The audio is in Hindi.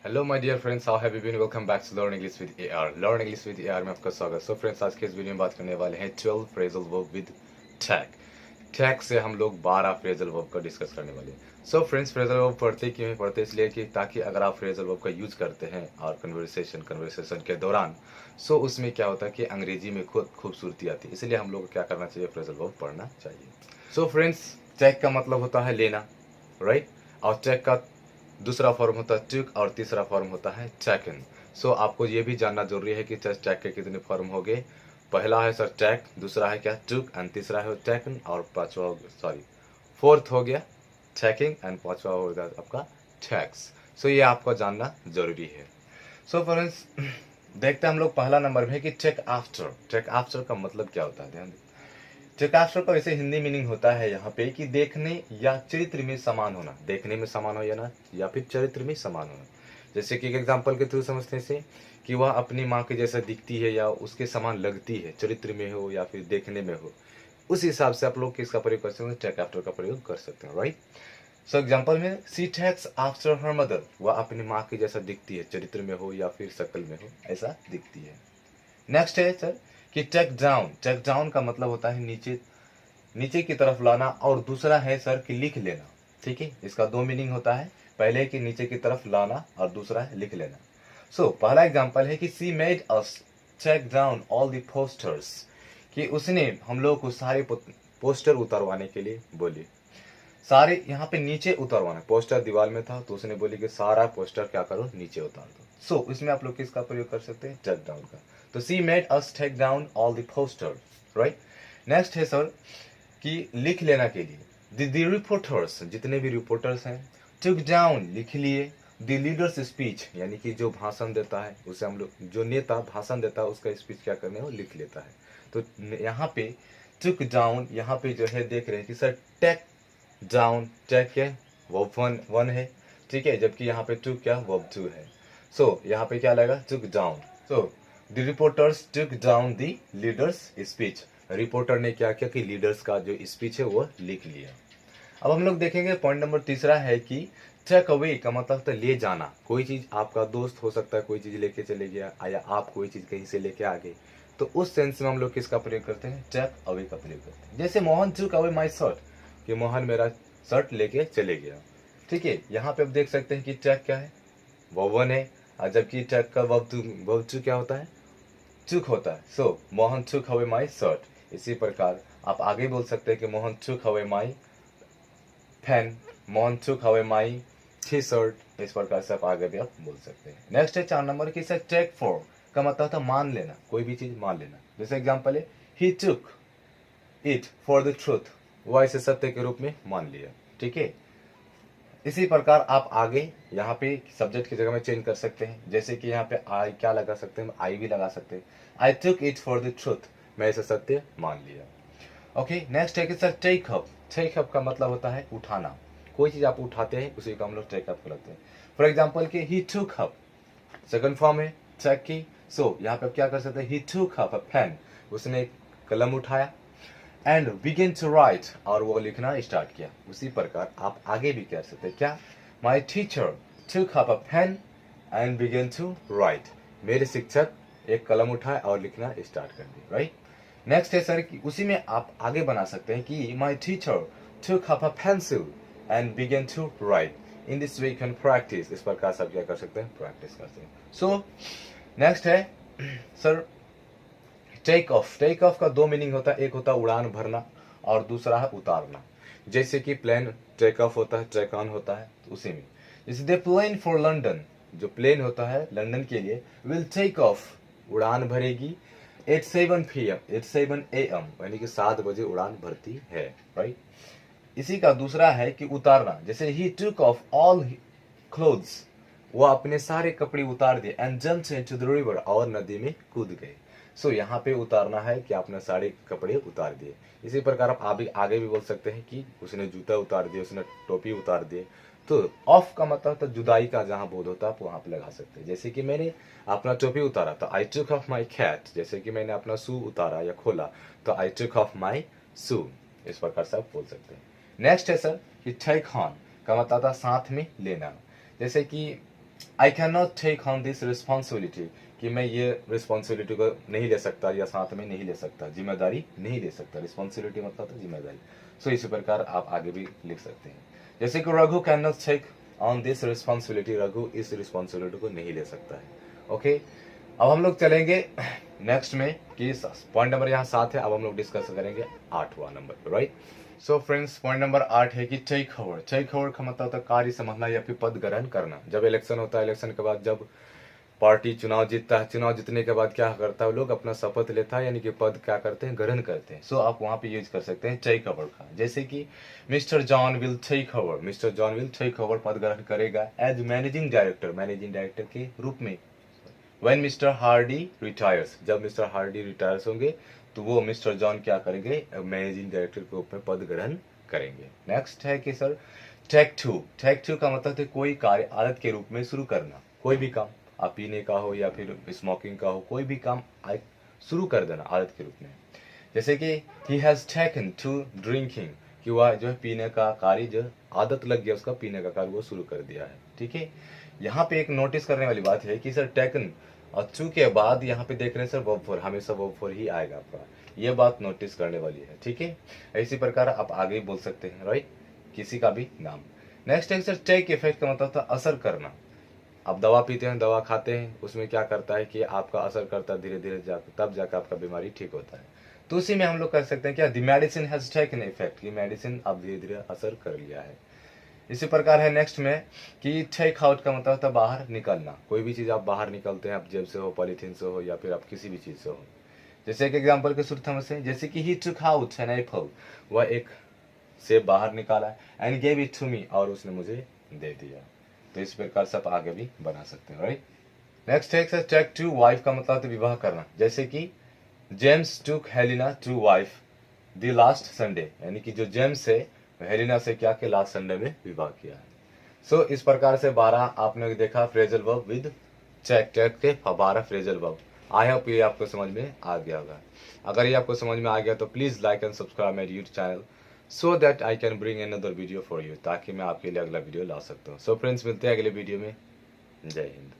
Hello my dear friends, how have you been? Welcome back to learn English with AR. Learn English with AR में आपका स्वागत। सो फ्रेंड्स, आज के इस वीडियो में बात करने वाले हैं 12 phrasal verb with tag. Tag से हम लोग 12 फ्रेजल वर्ब का डिस्कस करने वाले हैं। सो फ्रेंड्स, फ्रेजल वर्ब पढ़ते क्यों हैं? पढ़ते इसलिए कि ताकि अगर आप फ्रेजल वर्ब का यूज करते हैं और कन्वर्सेशन के दौरान, सो उसमें क्या होता है कि अंग्रेजी में खुद खूबसूरती आती है। इसलिए हम लोग को क्या करना चाहिए? फ्रेजल वर्ब पढ़ना चाहिए। सो फ्रेंड्स, टैग का मतलब होता है लेना, राइट? और टैग का दूसरा फॉर्म होता है टुक और तीसरा फॉर्म होता है टैकन। सो आपको ये भी जानना जरूरी है कि टैग के कितने फॉर्म हो गए। पहला है सर टैग, दूसरा है क्या टुक, एंड तीसरा है टैकन, और पांचवा फोर्थ हो गया टैकिंग, एंड पांचवा हो गया आपका टैक्स। सो ये आपको जानना जरूरी है। सो फ्रेंड्स, देखते हैं हम लोग पहला नंबर में है कि टेक आफ्टर। टेक आफ्टर का मतलब क्या होता है? ध्यान दें। चेकास्ट्रो का वैसे हिंदी मीनिंग होता है यहाँ पे कि देखने या चरित्र में समान होना। देखने में समान हो या फिर चरित्र में समान होना। जैसे कि एक एग्जांपल के थ्रू समझने से कि वह अपनी माँ के जैसा दिखती है या उसके समान लगती है, चरित्र में हो या फिर देखने में हो। उस हिसाब से आप लोग किसका प्रयोग कर सकते हैं? टेक आफ्टर का प्रयोग कर सकते हैं, राइट? सो एग्जाम्पल में सी टेक्स आफ्टर हर मदर, वह अपनी माँ के जैसा दिखती है, चरित्र में हो या फिर शक्ल में हो, ऐसा दिखती है। नेक्स्ट है सर कि टेक डाउन। टेक डाउन का मतलब होता है नीचे नीचे की तरफ लाना, और दूसरा है सर कि लिख लेना। ठीक है, इसका दो मीनिंग होता है। पहले कि नीचे की तरफ लाना और दूसरा है लिख लेना। सो पहला एग्जांपल है कि she made us take down all the posters, कि उसने हम लोग को सारे पोस्टर उतारवाने के लिए बोली। सारे यहाँ पे नीचे उतारवाना, पोस्टर दीवार में था तो उसने बोली कि सारा पोस्टर क्या करो, नीचे उतार दो। सो इसमें आप लोग किसका प्रयोग कर सकते हैं? टेक डाउन का। तो she made us take down all the poster, right? Next है सर कि लिख लेना के लिए द रिपोर्टर्स, जितने भी रिपोर्टर्स हैं, टुक डाउन लिख लिए द लीडर्स स्पीच, यानी कि जो भाषण देता है उसे हम लोग, जो नेता भाषण देता है उसका स्पीच क्या करने वो लिख लेता है। तो यहाँ पे टुक डाउन, यहाँ पे जो है देख रहे हैं कि सर टेक डाउन, टेक है वर्ब वन है, ठीक है, जबकि यहाँ पे टुक क्या वर्ब टू है। सो यहाँ पे क्या लगेगा? टुक down. So the reporters took down the leaders speech, reporter ने क्या किया कि लीडर्स का जो स्पीच है वो लिख लिया। अब हम लोग देखेंगे पॉइंट नंबर तीसरा है कि टेक अवे का मतलब होता है ले जाना। कोई चीज, आपका दोस्त हो सकता है कोई चीज लेके चले गया, या आप कोई चीज कहीं से लेके आ गए, तो उस सेंस में हम लोग किसका प्रयोग करते हैं? टेक अवे का प्रयोग करते हैं। जैसे Mohan took away my shirt, कि मोहन मेरा शर्ट लेके चले गया। ठीक है, यहाँ पे आप देख सकते हैं कि टेक क्या है? वर्ब वन है, और जबकि टेक का वर्ब टू क्या होता है? टुक होता है। So Mohan took away my shirt. इसी प्रकार आप आगे बोल सकते हैं कि Mohan took away my pen, Mohan took away my T shirt. इस प्रकार से आप आगे भी आप बोल सकते हैं। नेक्स्ट है 4 नंबर की, सर टेक फॉर का मतलब होता है मान लेना, कोई भी चीज मान लेना। जैसे एग्जांपल है he took it for the truth, वह इसे सत्य के रूप में मान लिया। ठीक है, इसी प्रकार आप आगे यहाँ पे सब्जेक्ट की जगह में चेंज कर सकते हैं। जैसे कि यहाँ पे आई क्या लगा सकते हैं? आई भी लगा सकते हैं। I took it for the truth, मैं इसे सत्य मान लिया। ओके, नेक्स्ट है कि sir take up. Take up का मतलब होता है उठाना। कोई चीज आप उठाते हैं उसी को हम लोग टेक अप करते हैं। फॉर एग्जाम्पल कि he took up, second form है टेक की। सो यहाँ पे क्या कर सकते हैं? ही टुक अप अ पेन, उसने एक कलम उठाया, एंड बिगिन टू राइट, और वो लिखना स्टार्ट किया। उसी प्रकार आप आगे भी कह सकते हैं क्या? My teacher took up a pen and begin to write, मेरे शिक्षक एक कलम उठाए और लिखना स्टार्ट कर दिया, राइट? नेक्स्ट है सर कि उसी में आप आगे बना सकते हैं कि my teacher took up a pencil and begin to write, in this way you can practise. इस प्रकार से आप क्या कर सकते हैं? प्रैक्टिस करते हैं। सो नेक्स्ट है sir take off. Take off का दो मीनिंग होता है, एक होता है उड़ान भरना और दूसरा है उतारना। जैसे कि प्लेन टेक ऑफ होता है, टेक ऑन होता है, तो उसी में जैसे दे प्लेन फॉर लंदन, जो प्लेन होता है लंदन के लिए, विल टेक ऑफ, उड़ान भरेगी एट 7 PM, 8 AM, यानी कि 7 बजे उड़ान भरती है, राइट? इसी का दूसरा है कि उतारना। जैसे ही टुक ऑफ ऑल क्लोथ्स, वो अपने सारे कपड़े उतार दिए, and jumped into the river, और नदी में कूद गए। सो यहाँ पे उतारना है कि आपने सारे कपड़े उतार दिए। इसी प्रकार आप आगे भी बोल सकते हैं कि उसने जूता उतार दिए, उसने टोपी उतार दिए। तो ऑफ का मतलब तो जुदाई का जहां बोध होता है आप वहां पे लगा सकते हैं। जैसे कि मैंने अपना टोपी उतारा तो आई टुक ऑफ माई कैट। जैसे कि मैंने अपना शू उतारा या खोला तो आई टुक ऑफ माई शू। इस प्रकार से आप बोल सकते हैं। नेक्स्ट है सर कि टेक ऑन का मतलब था साथ में लेना। जैसे कि I can not take on this responsibility, कि मैं ये रिस्पॉन्सिबिलिटी को नहीं ले सकता या साथ में नहीं ले सकता, जिम्मेदारी नहीं ले सकता। रिस्पॉन्सिबिलिटी मतलब था जिम्मेदारी। सो इसी प्रकार आप आगे भी लिख सकते हैं, जैसे कि Raghu can not take on this responsibility, Raghu इस रिस्पॉन्सिबिलिटी को नहीं ले सकता है। ओके, अब हम लोग चलेंगे नेक्स्ट में कि पॉइंट नंबर यहाँ 7 है, अब हम लोग डिस्कस करेंगे 8वां नंबर पे, right. So friends, point number 8 है कि टेक ओवर। टेक ओवर का मतलब होता है कार्य संभालना या फिर पद ग्रहण करना। जब इलेक्शन होता है, इलेक्शन के बाद जब पार्टी चुनाव जीतता है, चुनाव जीतने के बाद क्या करता है, लोग अपना शपथ लेता है, यानी कि पद क्या करते हैं, ग्रहण करते हैं। सो आप वहां पे यूज कर सकते हैं टेक ओवर का, जैसे कि mister John will take over, mister John will take over, पद ग्रहण करेगा as managing director, managing director के रूप में। व्हेन मिस्टर हार्डी रिटायर्स, जब मिस्टर हार्डी रिटायर्स होंगे तो वो मिस्टर जॉन क्या करेंगे, मैनेजिंग डायरेक्टर के रूप में पद ग्रहण करेंगे। नेक्स्ट है कि sir take to. Take to का मतलब है कोई कार्य आदत के रूप में शुरू करना। कोई भी काम, आप पीने का हो या फिर स्मोकिंग का हो, कोई भी काम शुरू कर देना आदत के रूप में। जैसे कि he has taken to drinking, कि वह जो है पीने का कार्य, जो आदत लग गया उसका पीने का कार्य, वो शुरू कर दिया है। ठीक है, यहाँ पे एक नोटिस करने वाली बात है कि सर टेकन और टू के बाद यहाँ पे देख रहे हैं सर वर्ब फोर, हमेशा वर्ब फोर ही आएगा आपका, ये बात नोटिस करने वाली है। ठीक है, इसी प्रकार आप आगे भी बोल सकते हैं, राइट, किसी का भी नाम। नेक्स्ट है सर टेक इफेक्ट का मतलब था असर करना। आप दवा पीते हैं, दवा खाते हैं, उसमें क्या करता है कि आपका असर करता है धीरे धीरे जाकर, तब जाकर आपका बीमारी ठीक होता है। तो उसी में हम लोग कर सकते हैं क्या, the medicine has taken effect, कि मेडिसिन अब धीरे धीरे असर कर लिया है। इसी प्रकार है नेक्स्ट में कि टेक आउट का मतलब था बाहर निकलना। कोई भी चीज़ आप बाहर निकलते हैं, आप जेब से हो, पॉलीथीन से हो, या फिर आप किसी भी चीज़ से हो। जैसे एक एग्जाम्पल के सूत्र से, जैसे कि he took out an apple, वह एक सेब बाहर निकाला, and gave it to me, और उसने मुझे दे दिया। तो इस प्रकार से आप आगे भी बना सकते हैं, राइट। नेक्स्ट है टेक टू वाइफ का मतलब विवाह करना। जैसे कि James took Helena to wife the last Sunday, यानी कि जो जेम्स है हेलिना से क्या के लास्ट संडे में विवाह किया है। सो इस प्रकार से 12 आपने देखा phrasal verb with take, take के 12 फ्रेजल वर्ब। आई होप ये आपको समझ में आ गया होगा। अगर ये आपको समझ में आ गया तो please like and subscribe my YouTube channel, so that I can bring another video for you, ताकि मैं आपके लिए अगला वीडियो ला सकता हूँ। सो फ्रेंड्स, मिलते हैं अगले वीडियो में। जय हिंद।